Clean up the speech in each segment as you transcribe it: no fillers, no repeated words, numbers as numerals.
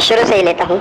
शुरू से ही लेता हूँ।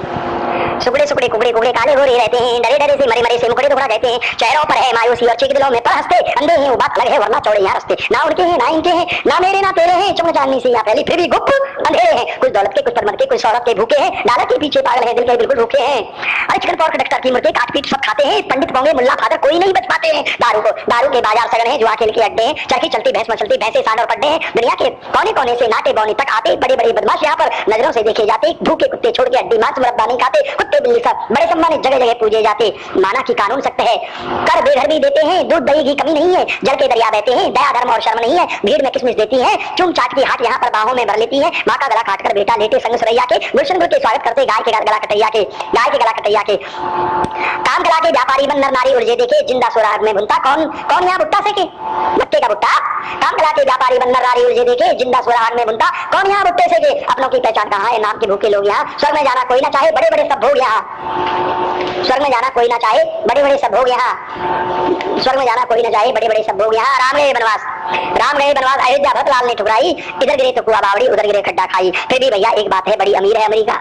सुकड़े सुकड़े कुकड़े कुकड़े काले गोरे रहते हैं, डरे डरे से मरे मरे से मुकड़े टुकड़ा कहते हैं। चेहरों पर है मायूसी और चीख दिलों में पर हंसते, अंधे हैं वो बात अलग है वरना चौड़े यहाँ रस्ते। ना उनके हैं ना इनके हैं, ना मेरे ना तेरे हैं, चुन चांदनी से यहाँ पहली फिर भी गुप्त अंधेरे हैं। कुछ दौलत के कुछ परमत के कुछ शौहरत के भूखे हैं, डालर के पीछे पागल हैं, दिल के बिल्कुल भूखे हैं। अरे चिकन पॉक्स डॉक्टर की मुर्गे काट पीट सब खाते हैं, पंडित पोंगे मुल्ला फादर कोई नहीं बच पाते हैं। दारू के बाजार सगन है, जुआ खेल के अड्डे हैं, चरखी चलती भैंस मचलती भैंसे सांड और पड्डे हैं। दुनिया के कोने कोने से नाटे बौने तक आते बड़े बड़े बदमाश यहाँ पर नजरों से देखे जाते। भूखे कुत्ते छोड़ के हड्डी मांस मुरब्बा नहीं खाते, कुत्ते बिल्ली सब बड़े सम्मानित जगह जगह पूजे जाते। माना की कानून सख्त है, कर बेघर भी देते हैं, दूध दही की कमी नहीं है, जल के दरिया बहते हैं, दया धर्म और शर्म नहीं है, भीड़ में किसमिस देती है, चुम चाट की हाथ यहाँ पर बाहों में भर लेती है। माँ का गला काटकर बेटा लेटे संग सुरैया के, गुलशन गुल के स्वागत करते गाय के गला कटैया के, गाय के गला कटैया के। काम करा के व्यापारी बन नर नारी उलझे देखे, जिंदा सुराग में बुनता कौन कौन यहाँ बुट्टा से के बट्टे का बुट्टा। काम करा के व्यापारी बन नर नारी उलझे देखे, जिंदा सुराग में बुनता कौन यहाँ बुट्टे से के। अपनों की पहचान कहाँ है, नाम के भूखे लोग यहाँ। स्वर्ग में जाना कोई ना चाहे, बड़े बड़े सब भोग यहाँ। स्वर्ग में जाना कोई ना चाहे, बड़े बड़े सब भोग यहाँ। स्वर्ग में जाना कोई ना चाहे, बड़े बड़े सब भोग यहाँ। राम गए बनवास, राम गए बनवास, अयोध्या भरतलाल ने ठुकराई, इधर गिरे तो कुआ बावड़ी, उधर गिरे खड्डा खाई। फिर भी भैया एक बात है, बड़ी अमीर है अमेरिका।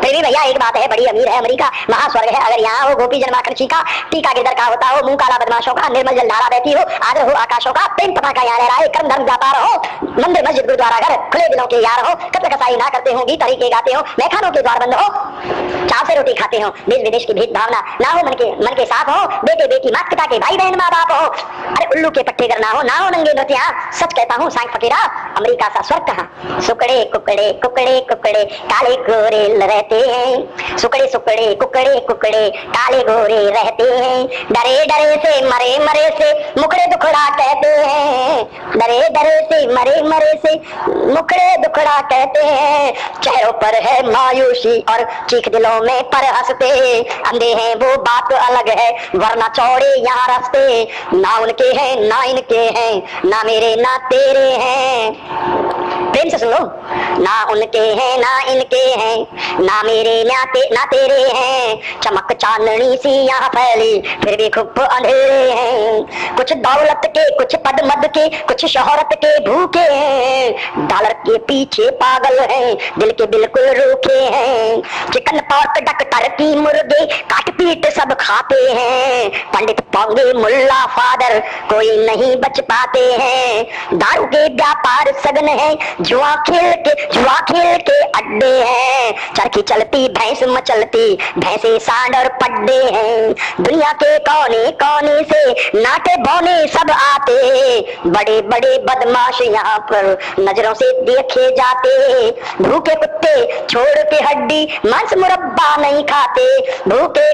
फिर भी भैया एक बात है, बड़ी अमीर है अमेरिका। महास्वर्ग है अगर यहाँ हो, गोपी जन्माकर चीका, टीका गिरधर का होता हो, मुंह काला बदमाशों का, निर्मल जलधारा बहती हो, आदर हो आकाशों का, प्रेम पताका यहाँ लहराए, कर्म धर्म व्यापार हो, मंदिर मस्जिद गुरुद्वारा घर, खुले दिलों के यार हो, कत्ल कसाई ना करते हो, गीत तरीके गाते हो, मैखानों के द्वार बंद हो, चाव से रोटी खाते हो, देश विदेश की भेद भावना ना हो, मन के साफ हो, बेटे बेटी माता पिता के भाई बहन माँ बाप हो। अरे उल्लू के पट्टे करना हो, ना हो नंगे नोतिया। सच कहता हूँ सांख फकीरा, अमेरिका सा स्वर्ग कहाँ। सुकड़े कुकड़े कुकड़े कुकड़े काले गोरे रहते हैं, सुकड़े सुकड़े कुकड़े कुकड़े काले गोरे रहते हैं, डरे डरे से मरे मरे से मुखड़े दुखड़ा कहते हैं, डरे डरे से मरे मरे से मुखड़े दुखड़ा कहते हैं। चेहरों पर है मायूसी और चीख दिलों में पर हंसते, अंधे हैं वो बात अलग है वरना चौड़े यहाँ रास्ते। ना उनके हैं ना इनके हैं, ना मेरे ना तेरे हैं। प्रेम से सुन लो, ना उनके हैं ना इनके हैं, ना मेरे ना तेरे हैं। चमक चांदनी सी यहाँ फैली फिर भी खूब अंधेरे हैं। कुछ दौलत के कुछ पद मद के कुछ शोहरत के भूखे हैं, डॉलर के पीछे पागल हैं, दिल के बिल्कुल रूखे हैं। चिकन पॉर्क डॉक्टर की मुर्गे काट पीट सब खाते हैं, पंडित पोंगे मुल्ला फादर कोई नहीं बच पाते हैं। दारू के व्यापार सगन है, जुआ खेल के अड्डे हैं, चरखी चलती भैंस मचलती भैंसे सांड और पड्डे हैं। दुनिया के कोने कोने से नाटे बौने सब आते, बड़े बड़े बदमाश यहाँ पर नजरों से देखे जाते। भूखे कुत्ते छोड़ के हड्डी मांस मुरब्बा नहीं खाते, भूखे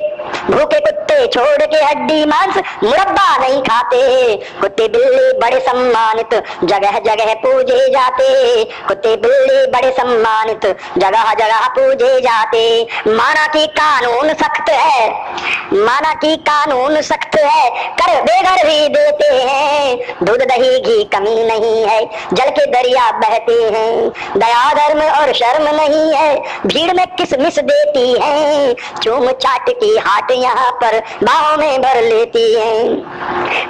कुत्ते छोड़ के हड्डी मांस मुरब्बा नहीं खाते। कुत्ते बिल्ली बड़े सम्मानित जगह जगह पूजे जाते, कुत्ते बिल्ली बड़े सम्मानित जगह जगह पूजे जाते। माना की कानून सख्त है, माना की कानून सख्त है, कर बेघर भी देते हैं, दूध दही घी कमी नहीं है, जल के दरिया बहते हैं। दया धर्म और शर्म नहीं है, भीड़ में किसमिस देती है, चूम चाट की हाट यहाँ पर बाहों में भर लेती है।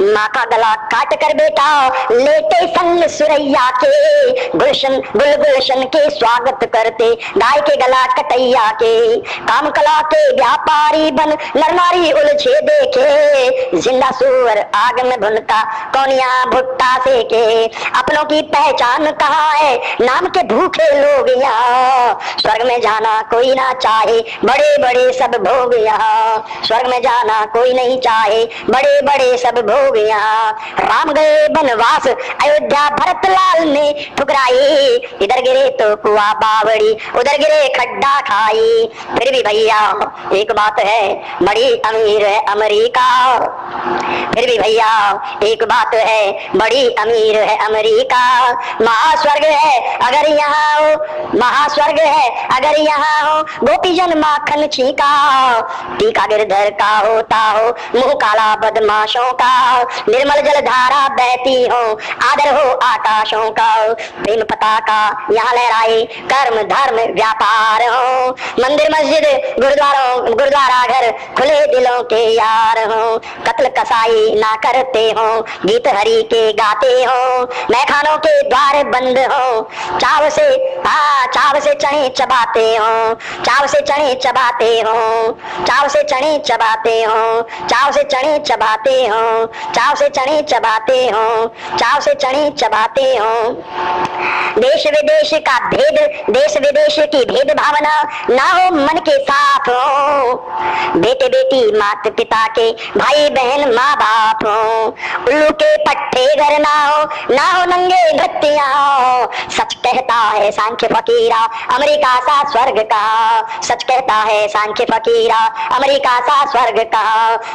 माँ का गला काट कर बेटा लेटे संग सुरैया के, गुलशन के स्वागत करते गाय के गला कटैया के। काम कला के व्यापारी बन नर नारी उलझे देखे, जिंदा सुअर आग में भुनता कौन यहाँ भुट्टा से के। अपनों की पहचान कहाँ है, नाम के भूखे लोग यहाँ। स्वर्ग में जाना कोई ना चाहे, बड़े बड़े सब भोग यहाँ। स्वर्ग में जाना कोई नहीं चाहे, बड़े बड़े सब भोग यहाँ। राम गए बनवास, अयोध्या भरतलाल ने ठुकराई, इधर गिरे तो कुआ बावड़ी, उधर गिरे खड्डा खाई। फिर भी भैया एक बात है, बड़ी अमीर है अमेरिका। फिर भी भैया एक बात है, बड़ी अमीर है अमेरिका। महास्वर्ग है अगर यहाँ हो, महास्वर्ग है अगर यहाँ हो, गोपीजन माखन छीका, टीका गिरधर का होता हो, मुंह काला बदमाशों का, निर्मल जल धारा बहती हो, आदर हो आकाशों का, प्रेम पताका यहाँ लहराए, कर्म धर्म व्यापार हो, मंदिर मस्जिद गुरुद्वारा घर खुले दिलों के यार हो, कत्ल कसाई ना करते हो, गीत हरि के गाते हो, मैखानों के द्वार बंद हो, चाव से चने चबाते हो, चाव से चने चबाते हो, चाव से चने चबाते हो, चाव से चने चबाते हो, चाव से चने चबाते हो, चाव से चने चबाते हो। देश विदेश का भेद, देश विदेश की भेद भावना ना हो मन के साथ हो, बेटे बेटी माता पिता के, भाई बहन माँ बाप हो, उल्लू के पट्टे घर ना हो नंगे नृत्या हो, सच कहता है सांख्य फकीरा अमेरिका सा स्वर्ग का, सच कहता है सांख्य फकीरा अमेरिका सा स्वर्ग का,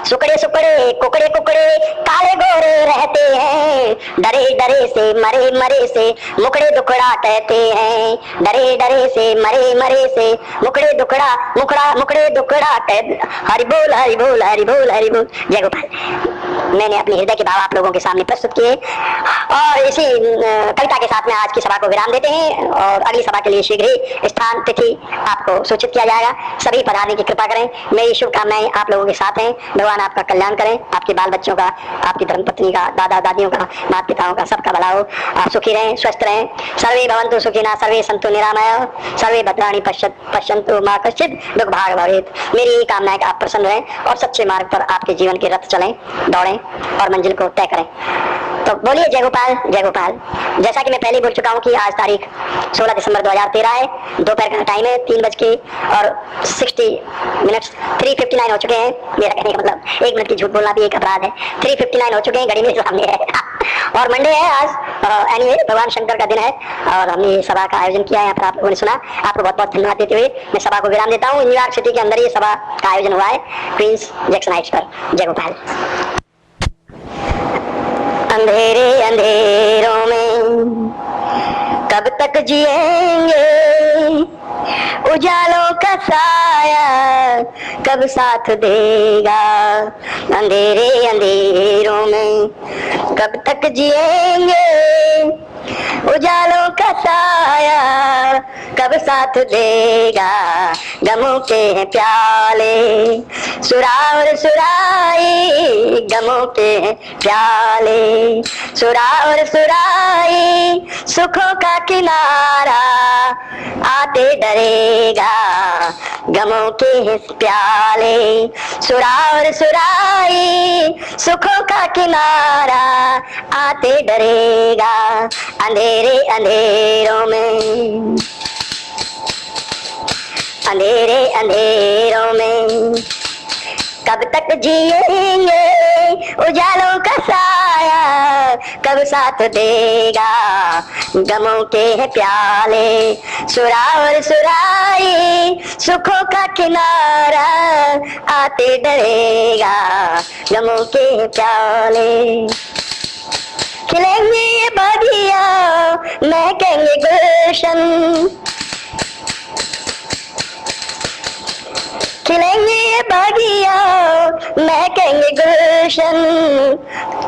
सुकड़े सुकड़े कुकड़े कुकड़े काले गोरे रहते हैं, डरे डरे से मरे मरे से मुकड़े दुकड़ा कहते हैं, डरे डरे से मरे मरे से मुकड़े दुकड़ा मुकड़े दुकड़ा कहते। हरि बोल हरि बोल हरि बोल हरि बोल। जय गोपाल। मैंने अपने हृदय के भाव आप लोगों के सामने प्रस्तुत किए और इसी कविता के साथ में आज की सभा को विराम देते हैं और अगली सभा के लिए शीघ्र ही स्थान तिथि आपको सूचित किया जाएगा। सभी पधारने की कृपा करें। मेरी शुभकामनाएं आप लोगों के साथ हैं। भगवान आपका कल्याण करें, आपके बाल बच्चों का, आपकी धर्मपत्नी का, दादा दादियों का, माता पिताओं का, सबका भला हो। आप सुखी रहें, स्वस्थ रहें। सर्वे भवन्तु सुखिनः, सर्वे सन्तु निरामयाः, सर्वे भद्राणि पश्यन्तु मा कश्चित् दुःख भाग् भवेत्। मेरी कामना है कि आप प्रसन्न रहें और सच्चे मार्ग पर आपके जीवन के रथ चलें, दौड़ें और मंजिल को तय करें। तो बोलिए जय गोपाल जय गोपाल। जैसा कि मैं पहले बोल चुका हूँ कि आज तारीख 16 दिसंबर 2013 है, दोपहर का टाइम है 3:60 3:59 हो चुके हैं। मेरा कहने का मतलब 1 मिनट की झूठ बोलना भी एक अपराध है। 3:59 हो चुके हैं, घड़ी मेरे सामने है और मंडे है आज। एनीवे भगवान शंकर का दिन है और हमने ये सभा का आयोजन किया है। यहाँ पर आप लोगों ने सुना, आपको बहुत बहुत धन्यवाद देते हुए मैं सभा को विराम देता हूँ। न्यूयॉर्क सिटी के अंदर ये सभा का आयोजन हुआ है क्वींस जैक्सन हाइट्स पर। जय गोपाल। अंधेरे अंधेरों में कब तक जिएंगे, उजालों का साया कब साथ देगा। अंधेरे अंधेरों में कब तक जिएंगे, उजालों का साया कब साथ देगा। गमों के हैं प्याले सुरा और सुराई, गमों के हैं प्याले सुरा और सुराई, सुखों का किनारा आते डरेगा। गमों के हैं प्याले सुरा और सुराई, सुखों का किनारा आते डरेगा। अंधेरे अंधेरों में, अंधेरे अंधेरों में कब तक जिएंगे, उजालों का साया कब साथ देगा। गमों के हैं प्याले सुरा और सुराई, सुखों का किनारा आते डरेगा। गमों के हैं प्याले खिलेंगे ये बगिया महकेंगे गुलशन, खिलेंगे ये बगिया महकेंगे गुलशन।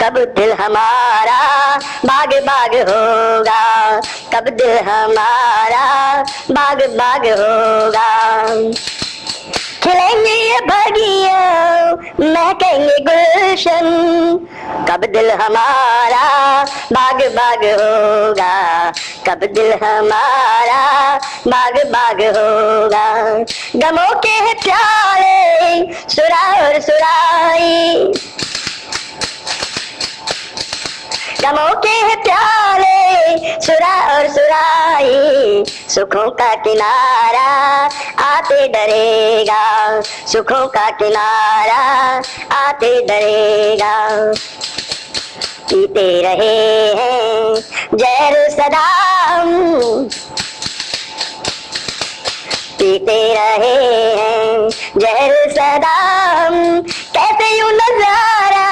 कब दिल हमारा बाग बाग होगा, कब दिल हमारा बाग बाग होगा। खिलेंगे ये बगिया महकेंगे गुलशन, कब दिल हमारा बाग बाग होगा, कब दिल हमारा बाग बाग होगा। गमों के हैं प्याले सुरा और सुराई, गमों के हैं प्याले सुरा और सुराई, सुखों का किनारा आते डरेगा, सुखों का किनारा आते डरेगा। पीते रहे हैं जहर सदा, पीते रहे हैं जहर सदा, कैसे यूं नजारा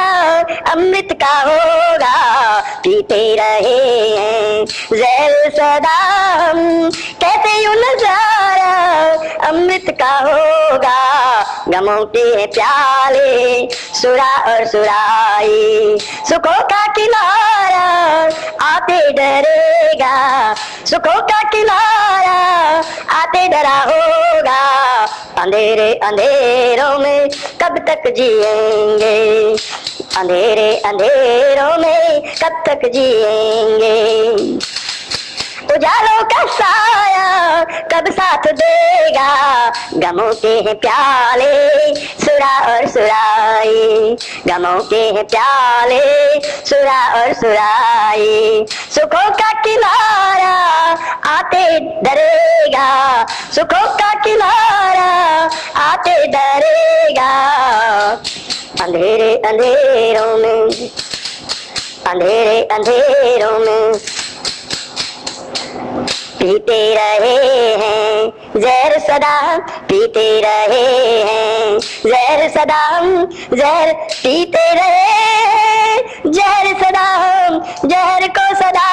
अमृत का होगा। पीते रहे हैं जहर सदा हम, कैसे यूं नजारा अमृत का होगा, गमों के प्याले सुरा और सुराई, सुखों का किनारा आते डरेगा, सुखों का किनारा आते डरा होगा, अंधेरे अंधेरों में कब तक जिएंगे, अंधेरे अंधेरों में कब तक जिएंगे, उजालों का साया कब साथ देगा, गमों के हैं प्याले सुरा और सुराई, गमों के हैं प्याले सुरा और सुराई, सुखों का किनारा आते डरेगा, सुखों का किनारा आते डरेगा, अंधेरे अंधेरों में, अंधेरे अंधेरों में पीते रहे हैं जहर सदा, पीते रहे हैं जहर सदा, जहर पीते रहे जहर सदा, जहर को सदा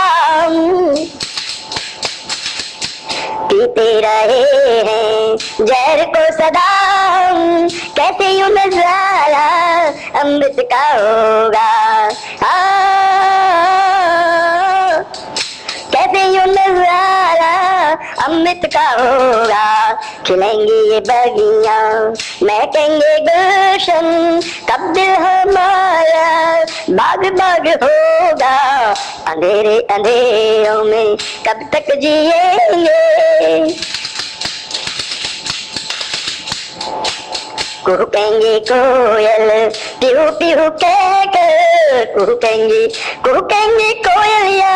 पीते रहे हैं जहर को सदा, कैसे यूं नजारा अमृत का होगा, कैसे यूं नजारा अमृत का होगा, खिलेंगी ये बगियां महकेंगे गुलशन, कब दिल हमारा बाग बाग होगा, अंधेरे अंधेरों में कब तक जिएंगे, कुहकेंगे कोयल पिहू पिहू कहकर, कुहकेंगे कुहकेंगे कोयलिया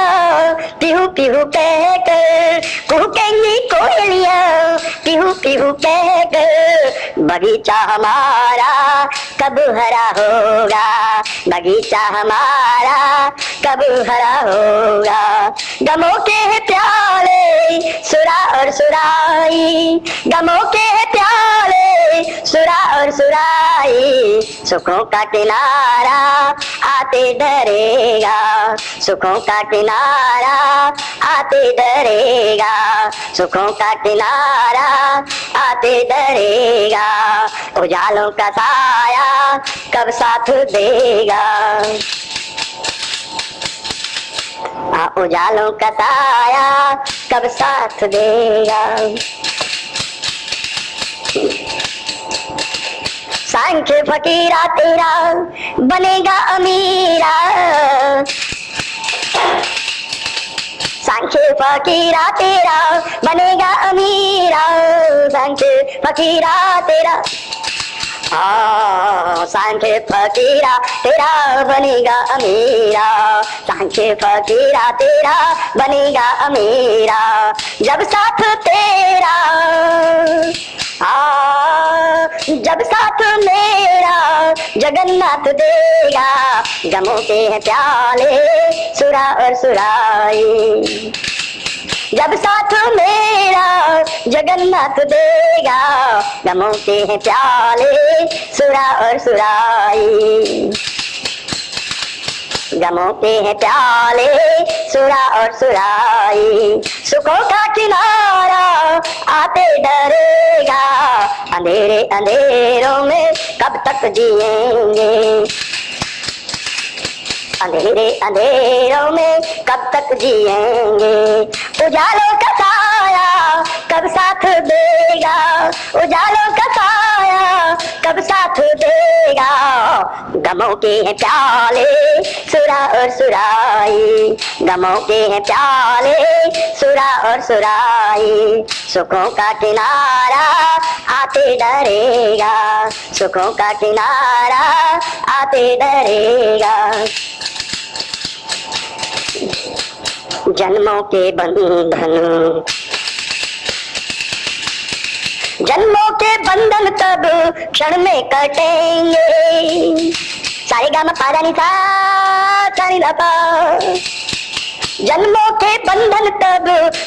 पिहू पिहू कहकर, कुहकेंगी कोयलिया पिहू पिहू कहकर, बगीचा हमारा कब हरा होगा, बगीचा हमारा कब हरा होगा, गमों के प्याले सुरा और सुराई, गमों के प्याले सुरा और सुराई, सुखों का किनारा आते डरेगा, सुखों का किनारा आते डरेगा, सुखों का किनारा आते डरेगा, उजालों का साया कब साथ देगा, उजालों का साया कब साथ देगा, सांख्य फकीरा तेरा बनेगा अमीरा, सांख्य फकीरा तेरा बनेगा अमीरा, सांख्य फकीरा तेरा, सांख्य फकीरा तेरा बनेगा अमीरा, सांख्य फकीरा तेरा बनेगा अमीरा, जब साथ तेरा जब साथ मेरा जगन्नाथ देगा, गमों के हैं प्याले सुरा और सुराई, जब साथ मेरा जगन्नाथ देगा, गमों के हैं प्याले सुरा और सुराई, गमों के हैं प्याले सुरा और सुराई, सुखों का किनारा आते डरेगा, अंधेरे अंधेरों में कब तक जिएंगे, अंधेरे अंधेरों में कब तक जिएंगे, उजालों का साया कब साथ देगा, उजालों का साया कब साथ देगा, गमों के हैं प्याले सुरा और सुराई, गमों के हैं प्याले सुरा और सुराई, सुखों का किनारा आते डरेगा, सुखों का किनारा आते डरेगा, जन्मों के बंधन, जन्मों के बंधन तब क्षण में कटेंगे, सारे गा मा पा धा नि सा सा नि धा पा, जन्मों के बंधन तब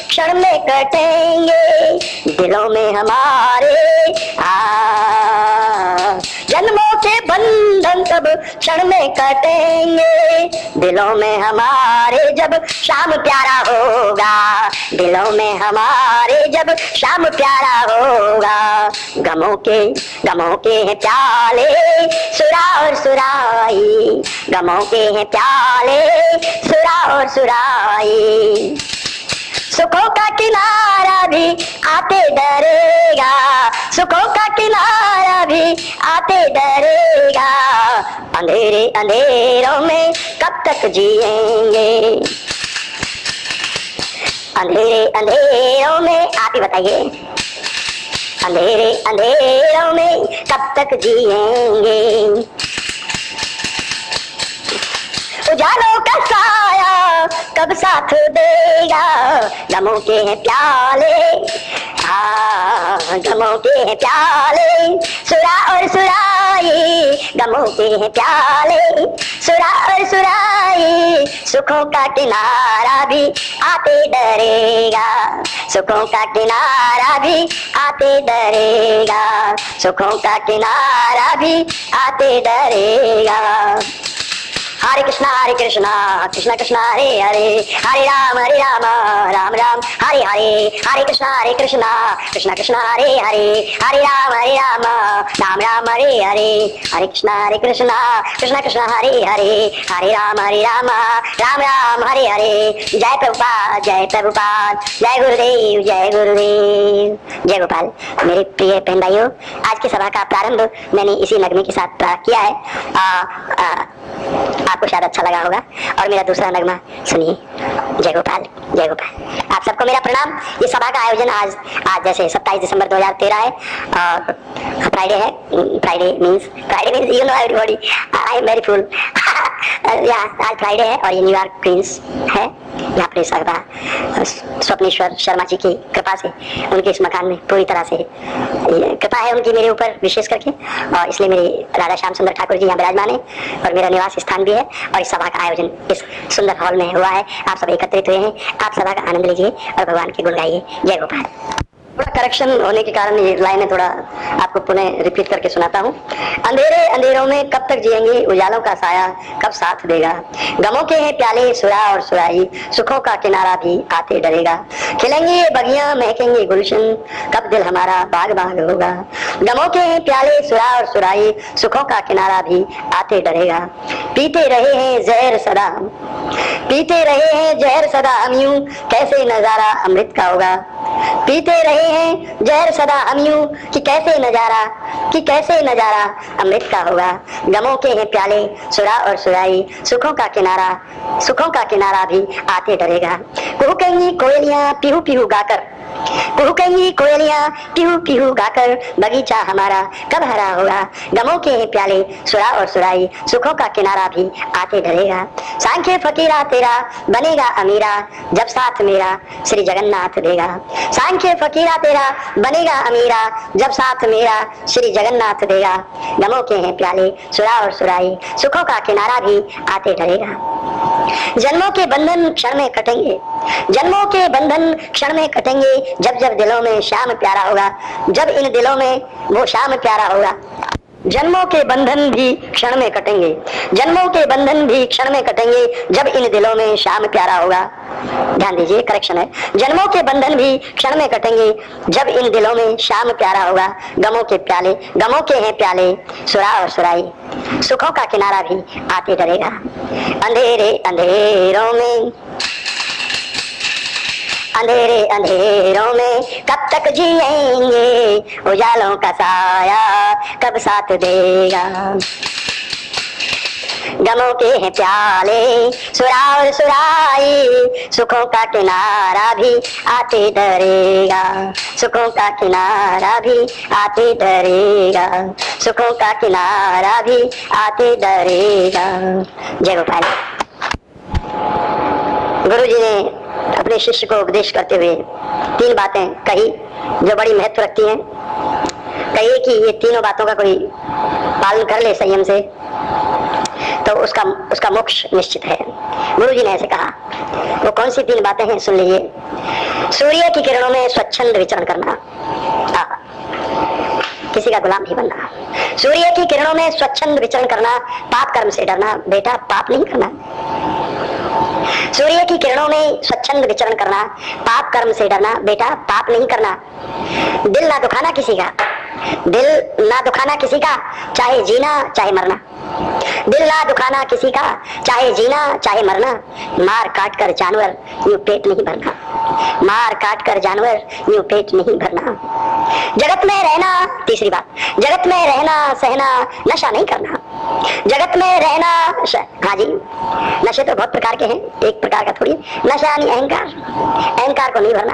क्षण में कटेंगे, दिलों में हमारे जन्मों के बंधन सब क्षण में कटेंगे, दिलों में हमारे जब शाम प्यारा होगा, दिलों में हमारे जब शाम प्यारा होगा। गमों के हैं प्याले सुरा और सुराई, गमों के हैं प्याले सुरा और सुराई। सुखों का किनारा भी आते डरेगा, सुखों का किनारा भी आते डरेगा। अंधेरे अंधेरों में कब तक जिएंगे, अंधेरे अंधेरों में आप ही बताइए, अंधेरे अंधेरों में कब तक जिएंगे। उजालों का साया कब साथ देगा, गमों के हैं प्याले, गमों के हैं प्याले सुरा और सुराई, गमों के हैं प्याले सुरा और सुराई। सुखों का किनारा भी आते डरेगा, सुखों का किनारा भी आते डरेगा, सुखों का किनारा भी आते डरेगा। हरे कृष्णा कृष्णा कृष्णा हरे हरे, हरे राम राम राम हरे हरे। हरे कृष्णा कृष्णा कृष्णा हरे हरे, हरे राम राम राम हरे हरे। हरे कृष्णा कृष्णा कृष्णा हरे हरे, हरे राम राम राम हरे हरे। जय प्रभुपाद जय प्रभुपाद, जय गुरुदेव जय गुरुदेव। जय गोपाल। मेरे प्रिय बहन भाइयों, आज की सभा का प्रारंभ मैंने इसी नगमे के साथ किया है। आपको शायद अच्छा लगा होगा और मेरा दूसरा नगमा सुनिए। जय गोपाल जय गोपाल। आप सबको मेरा प्रणाम। ये सभा का आयोजन आज जैसे 27 दिसंबर 2013 है और फ्राइडे है। Friday means you know everybody, I am very full. आज फ्राइडे है और ये न्यूयॉर्क क्वींस है। यहाँ पर सभा स्वप्नेश्वर शर्मा जी की कृपा से, उनके इस मकान में पूरी तरह से कृपा है उनकी मेरे ऊपर विशेष करके, और इसलिए मेरे राधा श्याम सुंदर ठाकुर जी यहाँ विराजमान है और मेरा निवास स्थान भी है। और इस सभा का आयोजन इस सुंदर हॉल में हुआ है। आप सब एकत्रित हुए हैं, आप सभा का आनंद लीजिए और भगवान के गुण गाइए। जय गोपाल। थोड़ा करेक्शन होने के कारण ये लाइनें थोड़ा आपको पुनः रिपीट करके सुनाता हूँ। अंधेरे अंधेरों में कब तक जिएंगे, उजालों का साया कब साथ देगा। गमों के हैं प्याले सुरा और सुराई, सुखों का किनारा भी आते डरेगा। खिलेंगे बगियां महकेंगे गुलशन, कब दिल हमारा बाग बाग होगा। गमों के हैं प्याले सुरा और सुराई, सुखों का किनारा भी आते डरेगा। पीते रहे हैं जहर सदा, पीते रहे हैं जहर सदा हम यूं, कैसे नजारा अमृत का होगा। पीते रहे हैं जहर सदा हम यूं, कि कैसे नजारा अमृत का होगा। गमों के हैं प्याले सुरा और सुराई, सुखों का किनारा भी आते डरेगा। कुहुकेंगी कोयलियां पिहू पिहू गाकर, कुहुकेंगी कोयलियां पिहू पिहू गाकर, बगीचा हमारा कब हरा होगा। गमों के हैं प्याले सुरा और सुराई, सुखों का किनारा भी आते डरेगा। सांख्य फकीरा तेरा बनेगा अमीरा, जब साथ मेरा श्री जगन्नाथ देगा। सांख्य फकीरा तेरा बनेगा अमीरा, जब साथ मेरा श्री जगन्नाथ देगा। गमों के हैं प्याले सुरा और सुराई, सुखों का किनारा भी आते डरेगा। जन्मों के बंधन क्षण में कटेंगे, जन्मों के बंधन क्षण में कटेंगे, जब जब दिलों में श्याम प्यारा होगा, जब इन दिलों में वो श्याम प्यारा होगा। जन्मों के बंधन भी क्षण में कटेंगे, जन्मों के बंधन भी क्षण में कटेंगे, जब इन दिलों में श्याम प्यारा होगा। ध्यान दीजिए, करेक्शन है। जन्मों के बंधन भी क्षण में कटेंगे, जब इन दिलों में श्याम प्यारा होगा। गमों के हैं प्याले सुरा और सुराई, सुखों का किनारा भी आते डरेगा। अंधेरे अंधेरों में, अंधेरे अंधेरों में कब तक जिएंगे, उजालों का साया कब साथ देगा। गमों के हैं प्याले सुरा और सुराई, सुखों का किनारा भी आते डरेगा, सुखों का किनारा भी आते डरेगा, सुखों का किनारा भी आते डरेगा। जय गोपाल। गुरु जी ने अपने शिष्य को उपदेश करते हुए 3 बातें कही जो बड़ी महत्व रखती हैं। कहिए कि ये तीनों बातों का कोई पालन कर ले संयम से तो उसका मोक्ष निश्चित है। गुरु जी ने ऐसे कहा। वो कौन सी 3 बातें हैं, सुन लीजिए। सूर्य की किरणों में स्वच्छंद विचरण करना। किसी का का गुलाम नहीं बनना। सूर्य की किरणों में स्वच्छंद विचरण करना, पाप कर्म से डरना। बेटा पाप नहीं करना। सूर्य की किरणों में स्वच्छंद विचरण करना, पाप कर्म से डरना। बेटा पाप नहीं करना। दिल ना दुखाना किसी का, दिल ना दुखाना किसी का, चाहे जीना चाहे मरना। दिल ना दुखाना किसी का, चाहे जीना चाहे मरना। मार काट कर जानवर यूं पेट नहीं भरना, मार काट कर जानवर यूं पेट नहीं भरना। जगत में रहना, तीसरी बात, जगत में रहना सहना, नशा नहीं करना। जगत में रहना, हाँ जी, नशे तो बहुत प्रकार के हैं, एक प्रकार का थोड़ी। नशा यानी अहंकार, अहंकार को नहीं भरना।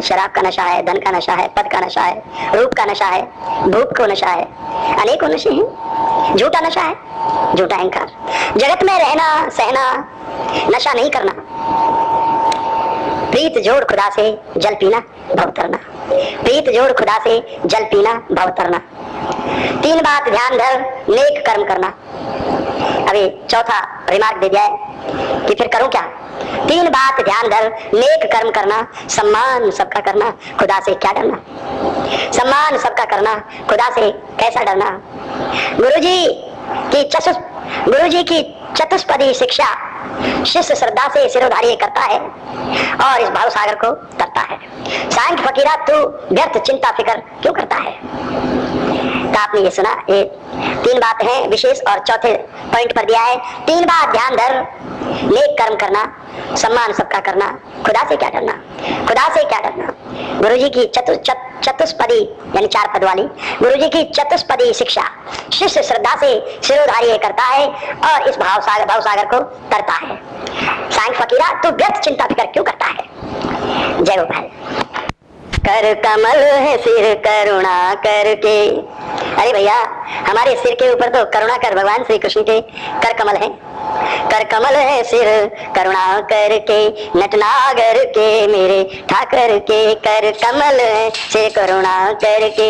शराब का नशा है, धन का नशा है, पद का नशा है, रूप का नशा है, भूख को नशा है, अनेकों नशे हैं। झूठा नशा है, झूठा अहंकार। जगत में रहना सहना, नशा नहीं करना। प्रीत जोड़ खुदा से जल पीना भव तरना, प्रीत जोड़ खुदा से जल पीना भव तरना। तीन बात ध्यान धर नेक कर्म करना। अभी चौथा रिमार्क दे दिया है कि फिर करूं क्या। तीन बात ध्यान धर नेक कर्म करना, सम्मान सबका करना, खुदा से क्या डरना। सम्मान सबका करना, खुदा से कैसा डरना। गुरुजी की चतुष्पदी शिक्षा शिष्य श्रद्धा से सिरोधार्य करता है और इस भाव सागर को तरता है। सांख्य फकीरा तू व्यर्थ चिंता फिकर क्यों करता है। तो आपने ये सुना, ये तीन बात है विशेष और चौथे पॉइंट पर दिया है। तीन बात ध्यान धर नेक कर्म करना, सम्मान सबका करना, खुदा से क्या डरना। खुदा से क्या डरना। गुरुजी की चतुष्पदी यानी चार पद वाली गुरुजी की चतुष्पदी शिक्षा शिष्य श्रद्धा से सिरोधार्य करता है और इस भाव सागर को तरता है। सांख्य फकीरा तू व्यर्थ चिंता फिकर क्यों करता है। जय गोपाल। कर कमल है सिर करुणा करके। अरे भैया हमारे सिर के ऊपर तो करुणा कर भगवान श्री कृष्ण के कर कमल है। कर कमल है सिर करुणा करके, नटनागर के मेरे ठाकर के। कर कमल है सिर करुणा करके,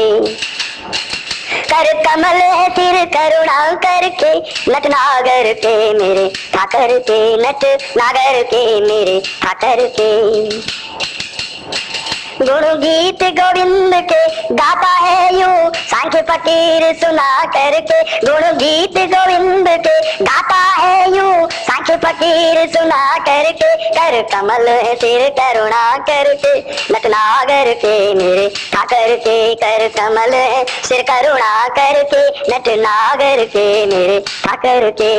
कर कमल है सिर करुणा करके, नटनागर के मेरे ठाकर के। नटनागर के मेरे ठाकर के। गुण गीत गोविंद के गाता है यूं सांख्य फकीर सुना करके। गुण गीत गोविंद के गाता है यूं सांख्य फकीर सुना करके। कर कमल है सिर करुणा करके, नटनागर के मेरे ठाकर के। कर कमल है सिर करुणा करके, नटनागर के मेरे ठाकर के।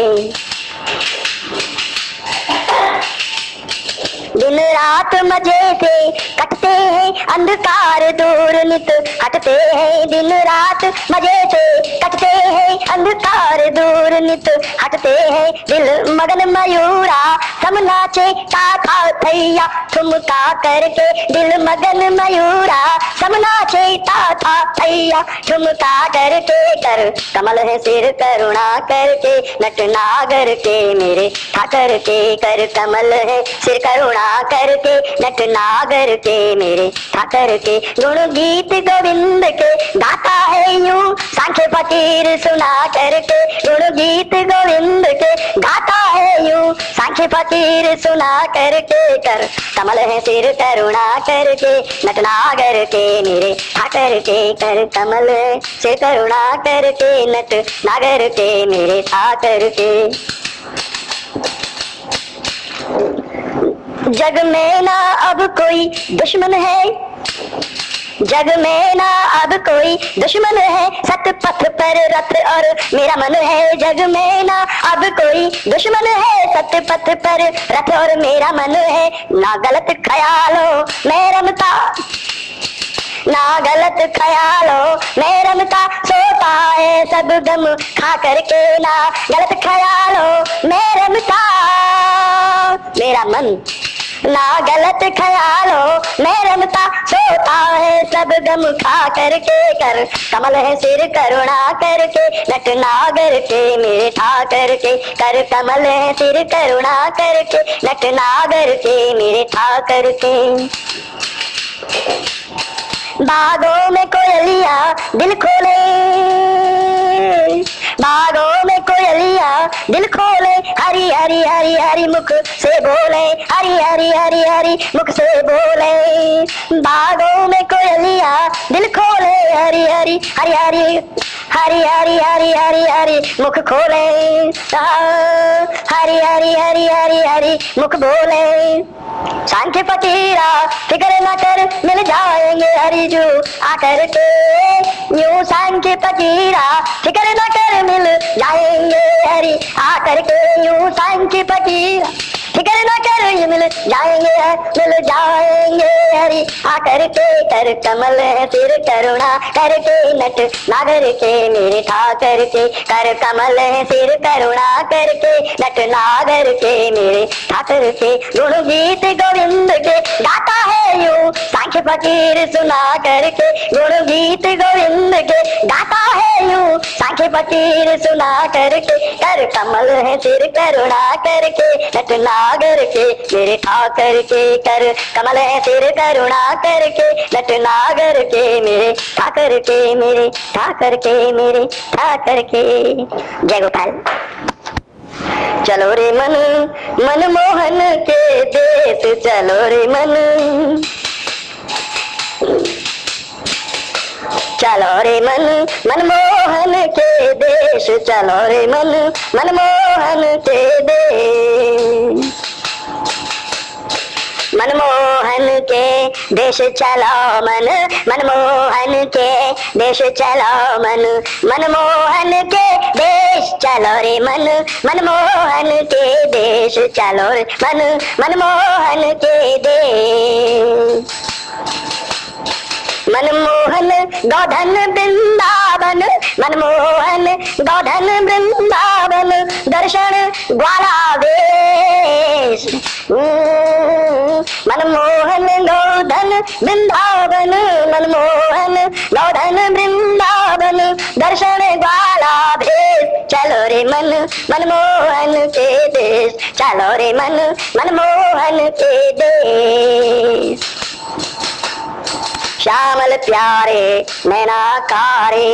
दिन रात मजे से कटते हैं, अंधकार दूर नित हटते हैं। दिन रात मजे से कटते हैं, अंधकार दूर नित हटते हैं। दिल मगन मयूरा सम नाचे ताथा थैया ठुमका करके। दिल मगन मयूरा सम नाचे ताथा थैया ठुमका करके। कर कमल है सिर करुणा करके, नटनागर के मेरे ठाकर के। कर कमल है सिर करुणा करके, नटनागर के मेरे ठाकर के। गुण गीत गोविंद के गाता है यूं सांख्य फकीर सुना करके। गुण गीत गोविंद के गाता है यूं सांख्य फकीर सुना करके। कर कमल है सिर करुणा करके, नटनागर के मेरे ठाकर के। कर कमल है सिर करुणा करके, नटनागर के मेरे ठाकर के। जग में ना अब कोई दुश्मन है, जग में ना अब कोई दुश्मन है। सत पथ पर रथ और मेरा मन है। जग में ना अब कोई दुश्मन है, सत पथ पर रथ और मेरा मन है। ना गलत ख्यालों में रमता, ना गलत ख्यालों में रमता सोता है सब गम खा करके। ना गलत ख्यालों में रमता मेरा मन, ना गलत ख्यालों में रमता सोता है सब गम खा करके। कर कमल है सिर करुणा करके, नटनागर के मेरे ठाकर के। कर कमल है सिर करुणा करके, नटनागर के मेरे ठाकर के। बागों में कोयलिया दिल खोले, बागों में कोयलिया दिल खोले। हरी हरी हरी हरी हरी मुख से बोले, हरी हरी हरी हरी मुख से बोले, बागों में कोयलिया दिल खोले, हरी हरी हरी हरी हरी हरी हरी हरी हरी मुख खोले, हरी हरी हरी हरी हरी मुख बोले। सांख्य फकीरा फिक्र न कर मिल जाएंगे हरिजू आकर के, यूं सांख्य फकीरा फिक्र न कर मिल जाएंगे हरि आकर के, यूं सांख्य फकीरा फिक्र न कर मिल जाएंगे हरि आकर के, कर कमल सिर करुणा करके नट नागर के मेरे ठाकर के, कर कमल सिर करुणा करके नट नागर के मेरे ठाकर के, गुण गीत गोविंद के गाता है यूं सांख्य फकीर सुना करके, गुण गीत गोविंद के गाता है यूं सांख्य फकीर सुना करके, कर कमल है सिर करुणा करके नट नागर के मेरे ठाकर के, कर कमल है सिर करुणा करके नट नागर के मेरे ठाकर के, मेरे ठाकर के, मेरे ठाकर के। जय गोपाल। चलो रे मन मनमोहन के देश, चलो रे मन, चलो रे मन मनमोहन के देश, चलो रे मन मनमोहन के देश, मनमोहन के देश चलो मन, मनमोहन के देश चलो मन, मनमोहन के देश चलो रे मन, मनमोहन के देश चलो रे मन, मनमोहन के देश, मनमोहन गोधन वृंदावन, मनमोहन गोधन वृंदावन, दर्शन ग्वाला वेश, मनमोहन गोधन वृंदावन, मनमोहन गोधन वृंदावन, दर्शन ग्वाला भेष, चलो रे मन मनमोहन के देश, चलो रे मन मनमोहन के देश, श्यामल प्यारे नैनाकारे,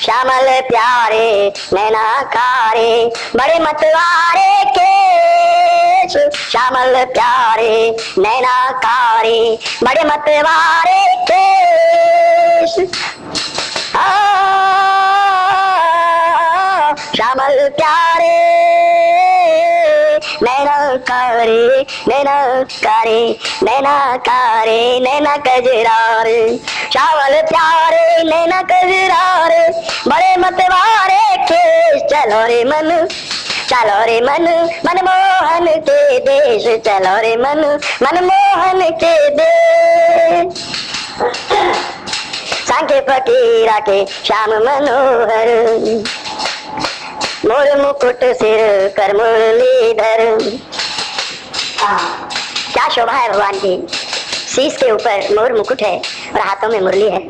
श्यामल प्यारे नैनाकारे, बड़े मतवारे केश, श्यामल प्यारे नैनाकारे, बड़े मतवारे केश, श्यामल प्यारे नैनाकारे, नैनाकारे, नैनाकारे, नैना कजरारे, श्यामल प्यारे नैना कजरारे, बड़े मतवारे केश, चलो रे मन, चलो रे मन मनमोहन के देश, चलो रे मन मनमोहन के देश, सांख्य फकीरा के श्याम मनोहर, मोर मुकुट सिर कर मुरलीधर। क्या शोभा है भगवान की, शीश के ऊपर मोर मुकुट है और हाथों में मुरली है।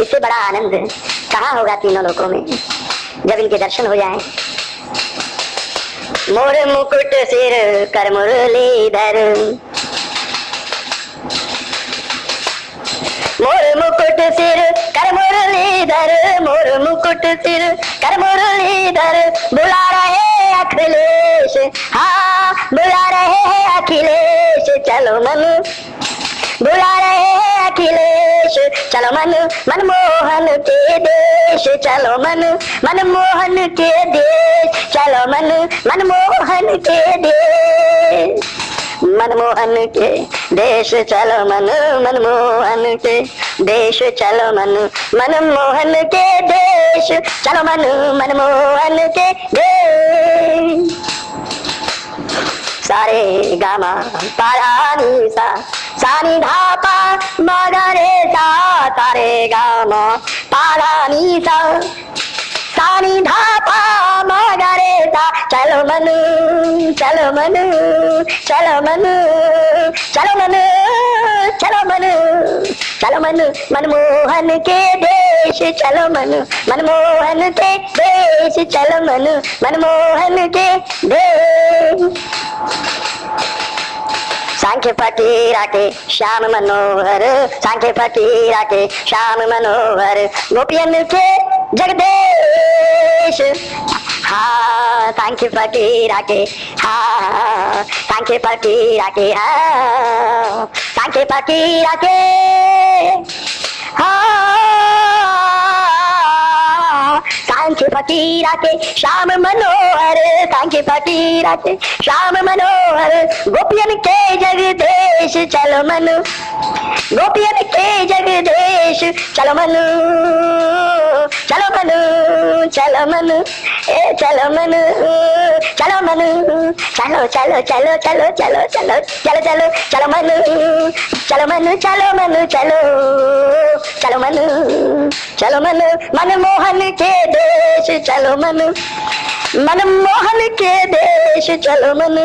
इससे बड़ा आनंद कहाँ होगा तीनों लोकों में जब इनके दर्शन हो जाएं। मोर मुकुट सिर कर मुरलीधर, मोर मुकुट सिर कर मुरलीधर, मोर मुकुट सिर कर मुरलीधर, बुला रहे अखिलेश, हाँ बुला रहे अखिलेश, चलो मन, बुला रहे अखिलेश, चलो मन मनमोहन के देश, चलो मन मनमोहन के देश, चलो मन मनमोहन के देश, मनमोहन के देश चलो मन मनमोहन के देश, चलो मन मनमोहन के देश, चलो मन मनमोहन के देश, सारे गामा पारानी सा, सानी धापा मगरे सा, सारे गामा पारानी सा, सानी धापा मगरे सा, चलो मन, चलो मन, चलो मन, चलो मन, चलो मन, चलो मन मनमोहन के देश, चलो मन मनमोहन के देश, चलो मन मनमोहन के देश, सांख्य फकीरा के श्याम मनोहर, सांख्य फकीरा के श्याम मनोहर, गोपियन के जगदेश, हाँ सांख्य फकीरा के हाँ, सांख्य फकीरा के हाँ, सांख्य फकीरा के सांख्य फकीरा के श्याम मनोहर, सांख्य फकीरा के श्याम मनोहर, गोपियन के जगदेश चलो मनु, गोपियन के जगदेश चलो मनु, चलो मनु, चलो मनु, ए चलो मनु, चलो मनु, चलो चलो चलो चलो चलो चलो चलो चलो चलो मनु, चलो मनु, चलो मनु, चलो चलो मनु, चलो मनु, मनमोहन के देश चलो मनु, मनमोहन के देश चलो मनु,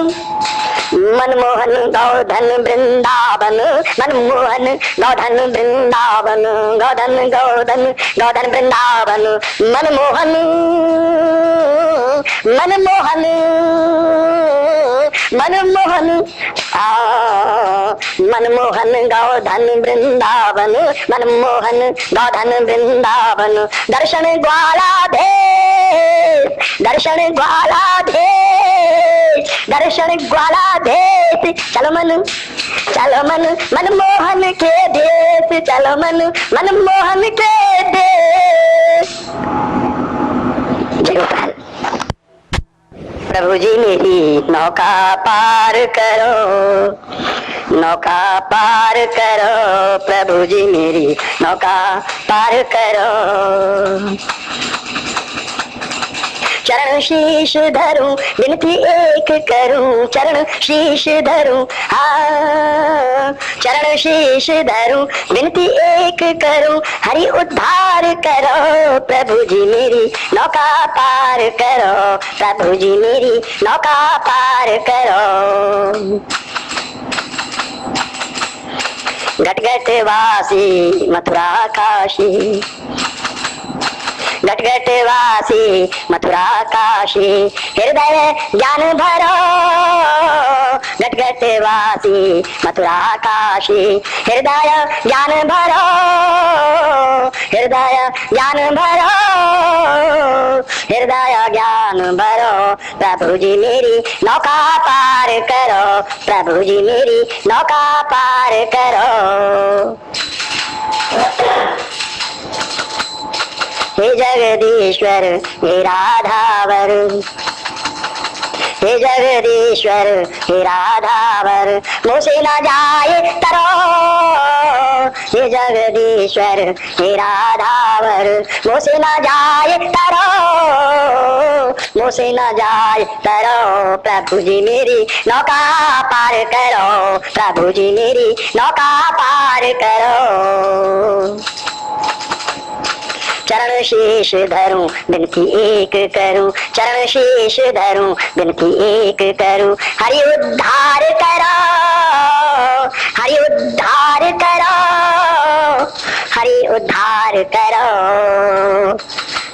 मनमोहन गौधन वृंदावन, मनमोहन गौधन वृंदावन, गौधन गौधन गौधन वृंदावन, मनमोहन मनमोहन मनमोहन मनमोहन गौधन वृंदावन, मनमोहन गौधन वृंदावन, दर्शन ग्वाला देश, दर्शन ग्वाला देश, दर्शन ग्वाला देश चलो मनु, चलो मनु, मनमोहन के देश चलो मनु, मनमोहन के देश। जय गोपाल। प्रभु जी मेरी नौका पार करो, नौका पार करो, प्रभु जी मेरी नौका पार करो, चरण शीश धरूं विनती एक करूं, चरण शीश धरूं हाँ, चरण शीश धरूं विनती एक करूं, हरि उद्धार करो, प्रभु जी मेरी नौका पार करो, प्रभु जी मेरी नौका पार करो। घट घट वासी मथुरा काशी, घट घट वासी मथुरा काशी, हृदय ज्ञान भरो, घट घट वासी मथुरा काशी, हृदय ज्ञान भरो, हृदय ज्ञान भरो, हृदय ज्ञान भरो, प्रभु जी मेरी नौका पार करो, प्रभु जी मेरी नौका पार करो। हे जगदीश्वर हे राधावर, हे जगदीश्वर हे राधावर, मुझसे न जाए तरो, हे जगदीश्वर हे राधावर, मुझसे न जाए तरो, मुझसे न जाए तरो, प्रभु जी मेरी नौका पार करो, प्रभु जी मेरी नौका पार करो। चरण शीश धरूं विनती एक करूं, चरण शीश धरूं विनती एक करूं, हरि उद्धार करो, हरि उद्धार करो, हरि उद्धार करो,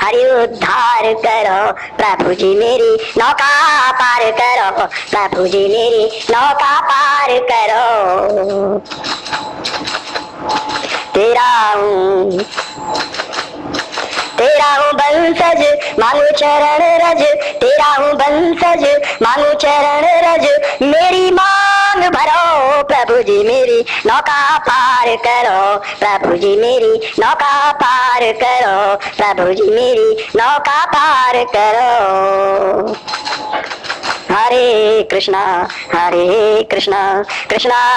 हरि उद्धार करो, प्रभु जी मेरी नौका पार करो, प्रभु जी मेरी नौका पार करो। तेरा हूँ तेरा हूँ बंसज मांगू चरण रज, तेरा हूँ बंसज मांगू चरण रज, मेरी मांग भरो, प्रभु जी मेरी नौका पार करो, प्रभु जी मेरी नौका पार करो, प्रभु जी मेरी नौका पार करो। हरे कृष्णा कृष्णा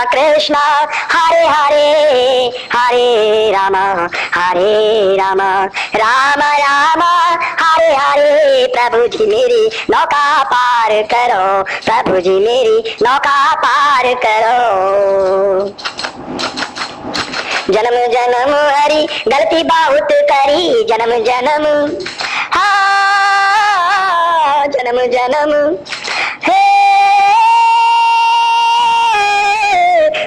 कृष्णा हरे हरे, हरे रामा राम राम हरे हरे, प्रभु जी मेरी नौका पार करो, प्रभु जी मेरी नौका पार करो। जन्म जन्म हरी गलती बहुत करी, जन्म जन्म हाँ, जन्म जन्म हे,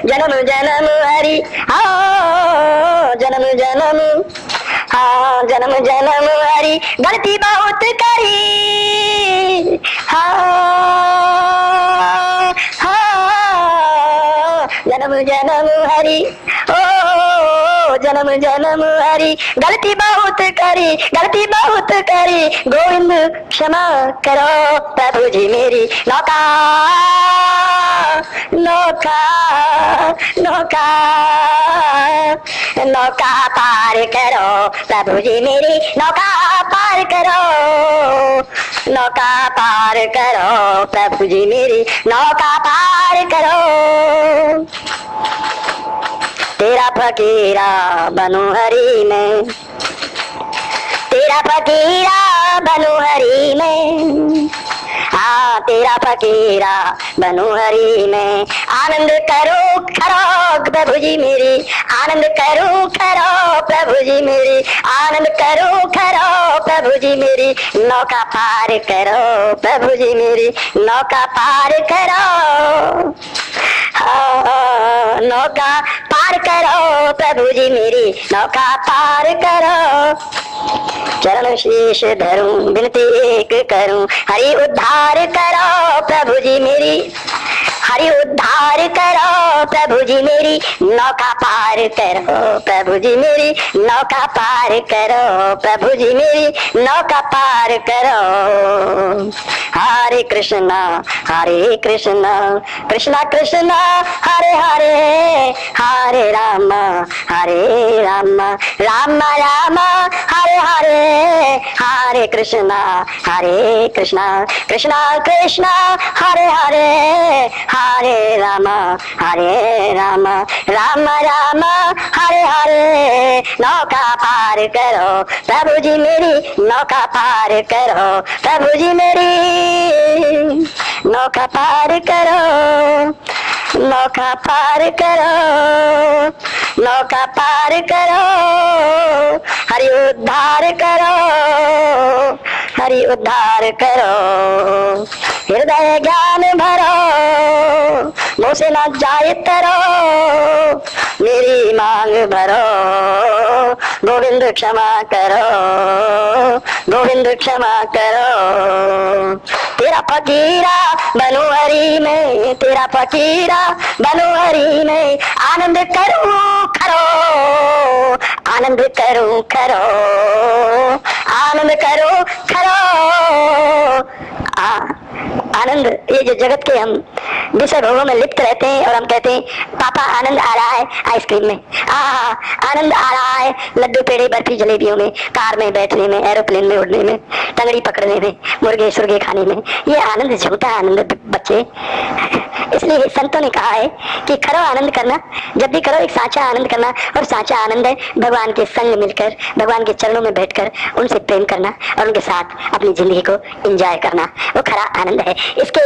जन्म जन्म हरी हाँ, जन्म जन्म हाँ, जन्म जन्म हरी गलती बहुत करी हाँ, हाँ, जन्म जन्म हरी ओ, जन्म जन्म हरी गलती बहुत करी, गलती बहुत करी, गोविंद क्षमा करो प्रभु जी मेरी। नौका नौका नौका नौका पार करो प्रभु जी मेरी, नौका पार करो, नौका पार करो प्रभु जी मेरी, नौका पार करो। तेरा फकीरा बनू हरी में, तेरा फकीरा बनू हरी में, हाँ तेरा फकीरा बनू हरी में। आनंद करो खरो प्रभु जी मेरी, आनंद करो खरो प्रभु जी मेरी, आनंद करो खरो प्रभु जी मेरी, नौका पार करो प्रभु जी मेरी, नौका पार करो, हाँ नौका पार करो प्रभु जी मेरी, नौका पार करो। चरण शीश धरूं विनती एक करूं, हरि उद्धार करो प्रभु जी मेरी, हरि उद्धार करो प्रभु जी मेरी, नौका पार करो प्रभु जी मेरी, नौका पार करो प्रभु जी मेरी, नौका पार करो। हरे कृष्णा कृष्णा कृष्णा हरे हरे, हरे राम राम राम हरे हरे, हरे कृष्णा कृष्णा कृष्णा हरे हरे, हरे राम राम राम हरे हरे। नौका पार करो प्रभु जी मेरी, नौका पार करो प्रभु जी मेरी, नौका पार करो, नौका पार करो, नौका पार करो, हरि उद्धार करो, हरि उद्धार करो। हृदय ज्ञान भरो, मुँह से न जाए तरो, मेरी मांग भरो, गोविंद क्षमा करो, गोविंद क्षमा करो। तेरा फकीरा बनू हरी में, तेरा फकीरा बनू हरी में, आनंद करूं खरो, आनंद करूं खरो, आनंद करूं खरो। आनंद, ये जो जगत के हम विषय भोगों में लिप्त रहते हैं और हम कहते हैं पापा आनंद आ रहा है आइसक्रीम में, आनंद आ रहा है लड्डू पेड़े बर्फी जलेबियों में, कार में बैठने में, एरोप्लेन में उड़ने में, टंगड़ी पकड़ने में, मुर्गे सुर्गे खाने में। ये आनंद झूठा आनंद बच्चे। इसलिए संतों ने कहा है कि खरो आनंद करना, जब भी करो एक साचा आनंद करना, और साचा आनंद है भगवान के संग मिलकर, भगवान के चरणों में बैठकर उनसे प्रेम करना और उनके साथ अपनी जिंदगी को एंजॉय करना, वो खरा आनंद है। इसके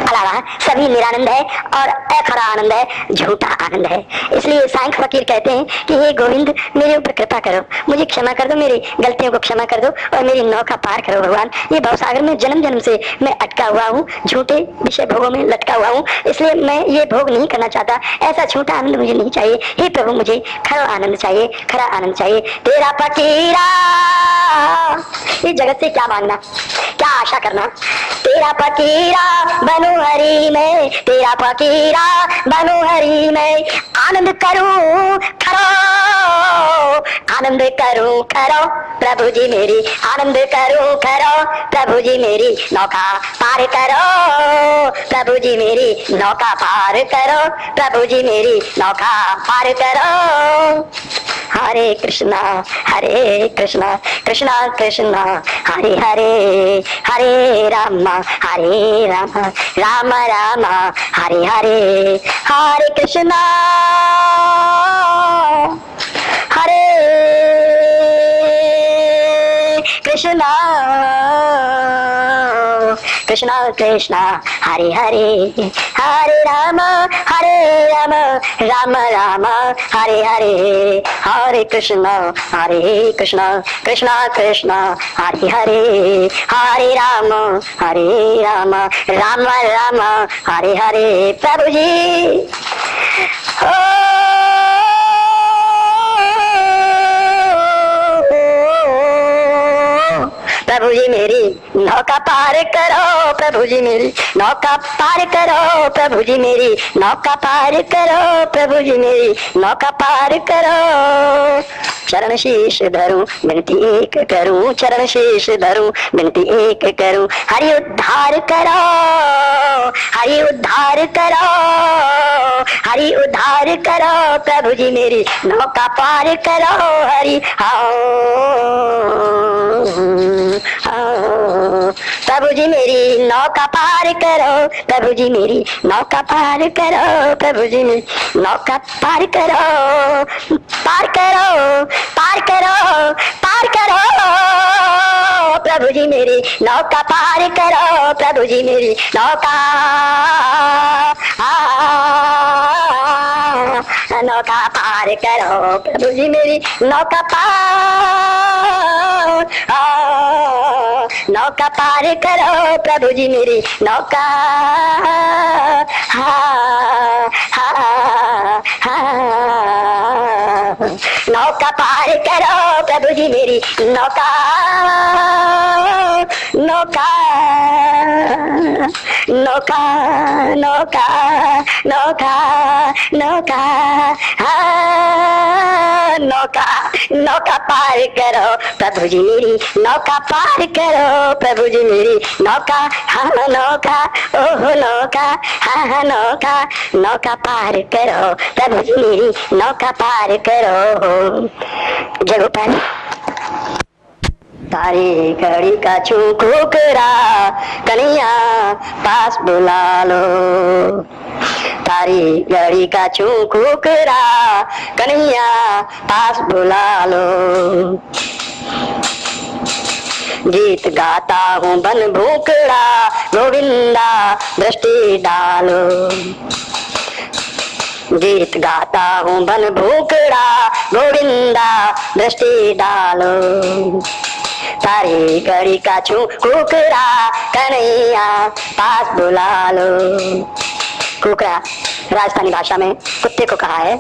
अलावा सभी निरानंद है और अखरा आनंद है, झूठा आनंद है। इसलिए साईं फकीर कहते हैं कि हे गोविंद मेरे ऊपर कृपा करो, मुझे क्षमा कर दो, मेरी गलतियों को क्षमा कर दो और मेरी नौका पार करो भगवान। ये भवसागर में जन्म जन्म से मैं अटका हुआ हूँ, झूठे विषय भोगों में लटका हुआ हूँ, इसलिए मैं ये भोग नहीं करना चाहता, ऐसा झूठा आनंद मुझे नहीं चाहिए। हे प्रभु मुझे खरा आनंद चाहिए, खरा आनंद चाहिए। तेरा फकीरा, इस जगत से क्या मांगना, क्या आशा करना, तेरा फकीरा बनू हरी में, तेरा फकीरा बनू हरी में, आनंद करूं खरो, आनंद करूं खरो प्रभु जी मेरी, आनंद करूं खरो प्रभु जी मेरी, नौका पार करो प्रभु जी मेरी, नौका पार करो प्रभु जी मेरी, नौका पार करो। हरे कृष्णा कृष्णा कृष्णा हरे हरे, हरे राम राम राम हरे हरे, हरे कृष्णा हरे कृष्णा कृष्णा कृष्णा हरे हरे, हरे राम राम राम हरे हरे, हरे कृष्णा कृष्णा कृष्णा हरे हरे, हरे राम राम राम हरे हरे। प्रभु जी प्रभु जी मेरी नौका पार करो, प्रभु जी मेरी नौका पार करो, प्रभु जी मेरी नौका पार करो, प्रभु जी मेरी नौका पार करो। चरण शीश धरूं विनती एक करूं, चरण शीश धरूं विनती एक करूं, हरि उद्धार करो, हरि उद्धार करो, हरि उद्धार करो, प्रभु जी मेरी नौका पार करो, हरि प्रभु जी मेरी नौका पार करो, प्रभु जी मेरी नौका पार करो, प्रभु जी मेरी नौका पार करो, पार करो, पार करो, पार करो, प्रभु जी मेरी नौका पार करो, प्रभु जी मेरी नौका नौका पार करो, प्रभु जी मेरी नौका पार नौका पार करो, प्रभु जी मेरी नौका नौका पार करो, प्रभु जी मेरी नौका नौका नौका नौका नौका नौका नौका नौका पार करो, प्रभु जी मेरी नौका पार करो, प्रभु जी मेरी नौका नौका ओह नौका नौका नौका पार करो, प्रभु जी मेरी नौका पार करो। जय गोपाल। तारी घड़ी का छूकरा कन्हैया पास बुला लो, तारी घड़ी का छूकरा कन्हैया पास बुला लो, गीत गाता हूँ बन भूखड़ा गोविंदा दृष्टि डालो, गीत गाता हूँ बन भूखड़ा गोविंदा दृष्टि डालो, तारी घड़ी का कुकरा कन्हैया पास बुला लो। कुकरा राजस्थानी भाषा में कुत्ते को कहा है।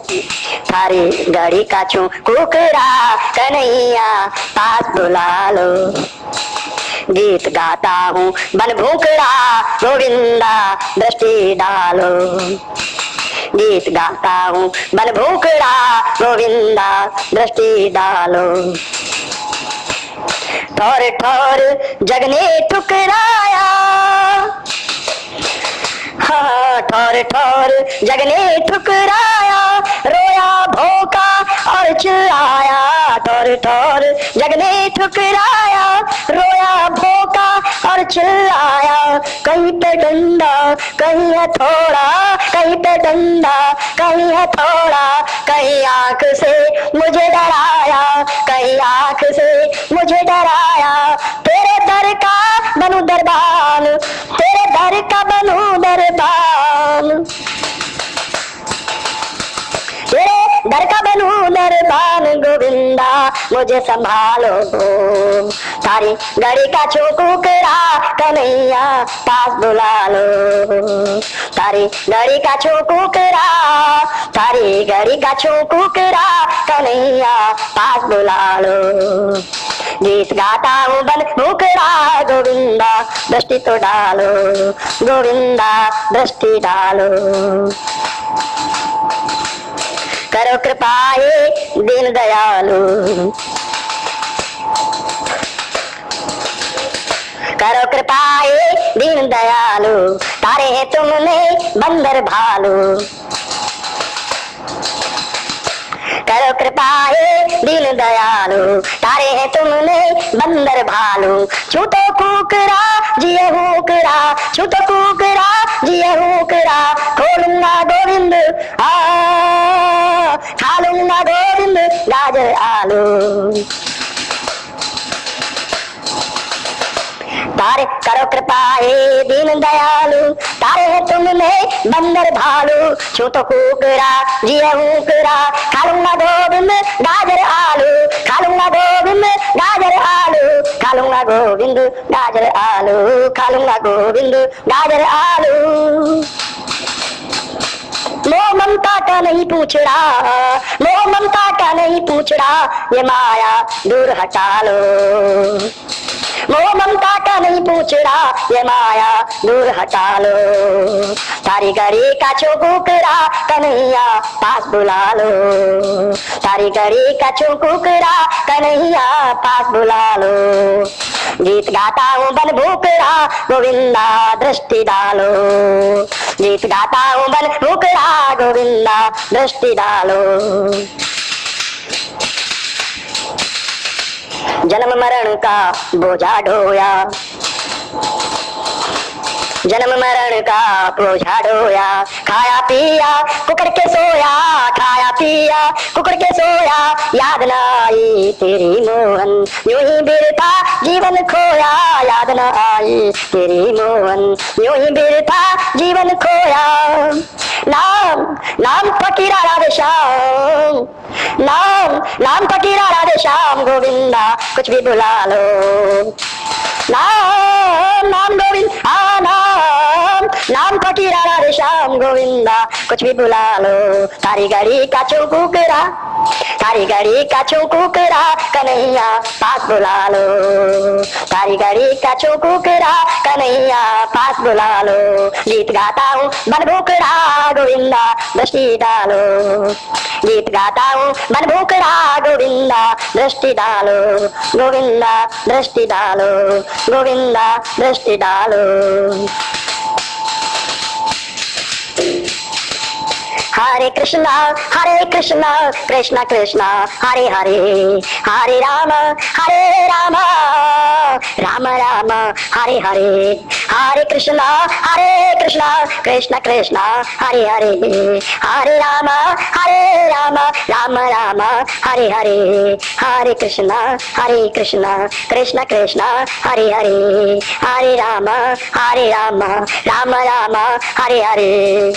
तारी घड़ी का कुकरा कन्हैया पास बुला लो, गीत गाता हूँ बन भूखड़ा गोविंदा दृष्टि डालो, गीत गाता हूँ बन भूखड़ा गोविंदा दृष्टि डालो, ठोर ठोर जग ने ठुकराया, हाँ ठोर ठोर जग ने ठुकराया, रोया भोका और चिल्लाया, ठोर ठोर जग ने ठुकराया, रोया भोका और चिल्लाया, कहीं पे डंडा कहीं हथौड़ा, कहीं पे डंडा कहीं हथौड़ा, कहीं आंख से मुझे डराया, कहीं आंख से मुझे डराया, तेरे दर का बनूं दरबान, तेरे दर का बनूं दरबान, तेरे दर का बनूं दरबान गोविंदा मुझे संभालो, तारी घड़ी का कुकरा कन्हैया पास बुला लो, तारी घड़ी का कुकरा, तारी घड़ी का कुकरा कन्हैया पास बुला लो, गीत गाता हूँ बन भूखड़ा गोविंदा दृष्टि तो डालो, गोविंदा दृष्टि डालो, करो कृपा हे दीन दयालु, करो कृपा हे दीन दयालु, तारे हैं तुमने बंदर भालू, करो कृपा हे दीन दयालु, तारे हैं तुमने बंदर भालू, छूतो कुकरा जिये हुकरा, छूतो कुकरा जिये हुकरा, खोलूंगा गोविंद खा लूंगा गोविंद गाजर आलू, तारे करो कृपा हे दीन दयालु, तारे हैं तुमने बंदर भालू, छूतो कुकरा जिये हुकरा, खा लूंगा गोविंद गाजर आलू, खा लूंगा गोविंद गाजर आलू, खा लूंगा गोविंद गाजर आलू, खा लूंगा गोविंद गाजर आलू। मोह ममता का नहीं पूछड़ा, मोह ममता का नहीं पूछड़ा, ये माया दूर हटा लो, मोह ममता का नहीं पूछड़ा, ये माया दूर हटा लो। तारी घड़ी का चौकुकरा कन्हैया पास बुला लो। तारी घड़ी का चौकुकरा कन्हैया पास बुला लो। गीत गाता हूँ बन भूकड़ा गोविंदा दृष्टि डालो। गीत गाता हूँ बन भूकड़ा गोविंदा दृष्टि डालो। जन्म मरण का बोझा ढोया, जन्म मरण का बोझा ढोया। खाया पिया कुकड़ के सोया, खाया पिया कुकड़ के सोया। याद न आई तेरी मोहन यूं ही बिरथा जीवन खोया। याद न आई तेरी मोहन यूं ही बिरथा जीवन खोया। नाम नाम फकीरा राधे श्याम, नाम नाम फकीरा राधे श्याम गोविंदा कुछ भी बुला लो। नाम नाम गोविंद नाम नाम फकीरा राधे श्याम गोविंदा कुछ भी बुला लो। तारी घड़ी का चौकुकरा, तारी घड़ी का चौकुकरा कन्हैया पास बुला लो। तारी घड़ी का चौकुकरा कन्हैया पास बुला लो। गीत गाता हूँ बन भूकड़ा गोविंदा दृष्टि डालो। गीत गाता हूँ बन भूकड़ा गोविंदा दृष्टि डालो। गोविंदा दृष्टि डालो, गोविंदा दृष्टि डालो। हरे कृष्णा कृष्णा कृष्णा हरे हरे, हरे राम राम राम हरे हरे। हरे कृष्णा कृष्णा कृष्णा हरे हरे, हरे राम राम राम हरे हरे। हरे कृष्णा कृष्णा कृष्णा हरे हरे, हरे राम राम राम हरे हरे।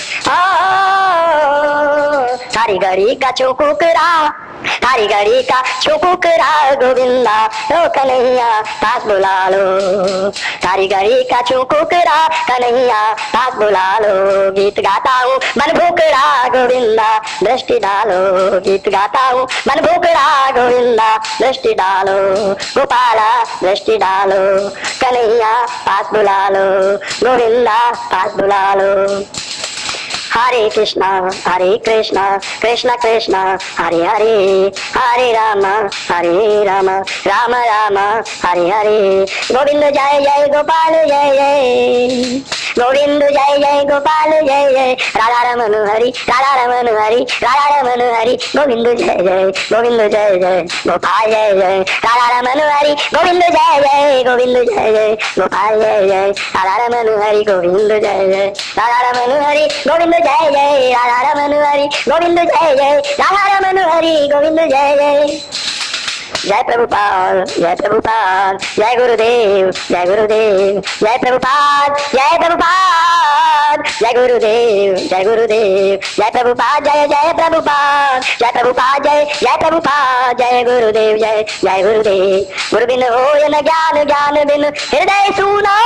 तारी घड़ी का चौकुकरा, तारी घड़ी का चौकुकरा गोविंदा ओ कन्हैया पास बुला लो। तारी घड़ी का चौकुकरा कन्हैया पास बुला लो। गीत गाता हूँ मन भूकड़ा गोविंदा दृष्टि डालो। गीत गाता हूँ मन भूकड़ा गोविंदा दृष्टि डालो। गोपाला दृष्टि डालो, कन्हैया पास बुला लो। गोविंदा पास बुला लो। हरे कृष्णा कृष्णा कृष्णा हरे हरे, हरे राम राम राम हरे हरे। गोविंद जय जय गोपाल जय जय, गोविंद जय जय गोपाल जय जय। राधा रमन हरि राधा रमन हरि राधा रमन हरि। गोविंद जय जय गोविंद जय जय गोपाल जय जय। राधा रमन हरि गोविंद जय जय, गोविंद जय जय गोपाल जय जय। राधा रमन हरि गोविंद जय जय, राधा रमन हरि गोविंद जय जय। राधा रमन हरि गोविंद जय जय, राधा रमन हरि गोविंद जय जय। जय प्रभुपाद जय प्रभुपाद, जय गुरुदेव जय गुरुदेव। जय प्रभुपाद जय प्रभुपाद, जय गुरुदेव जय गुरुदेव। जय प्रभुपाद जय जय प्रभुपाद, जय प्रभुपाद जय प्रभुपाद। जय गुरुदेव जय गुरुदेव। गुरु बिन होय न ज्ञान, ज्ञान बिन हृदय सूना।